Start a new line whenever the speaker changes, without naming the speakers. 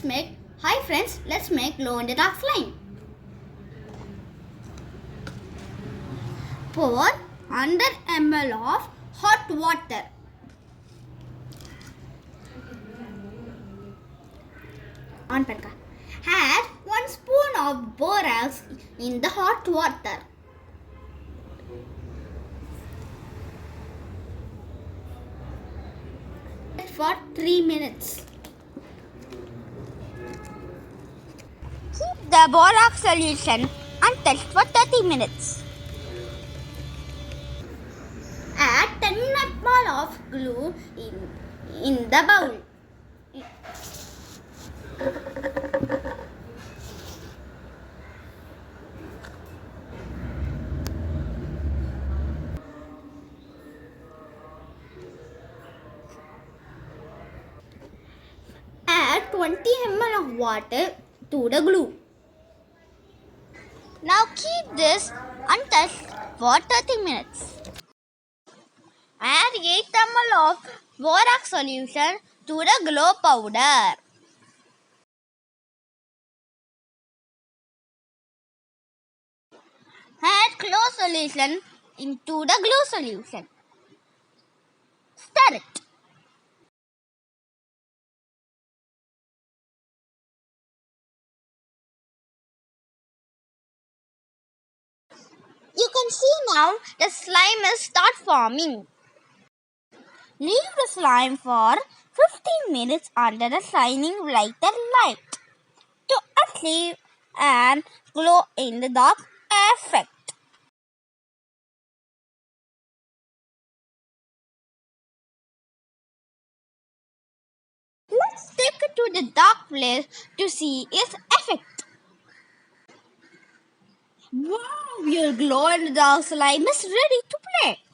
let's make glow in the dark slime. Pour 100 ml of hot water. On panka. Add 1 spoon of borax in the hot water. For 3 minutes. Keep the borax solution untouched for 30 minutes. Add 10 ml of glue in the bowl. Add 20 ml of water to the glue. Now keep this untouched for 30 minutes. Add 8 ml of borax solution to the glow powder. Add glow solution into the glue solution. Stir it. You can see now the slime is start forming. Leave the slime for 15 minutes under the shining lighter light to achieve an glow in the dark effect. Let's take it to the dark place to see its effect. Wow, your glow in the dark slime is ready to play.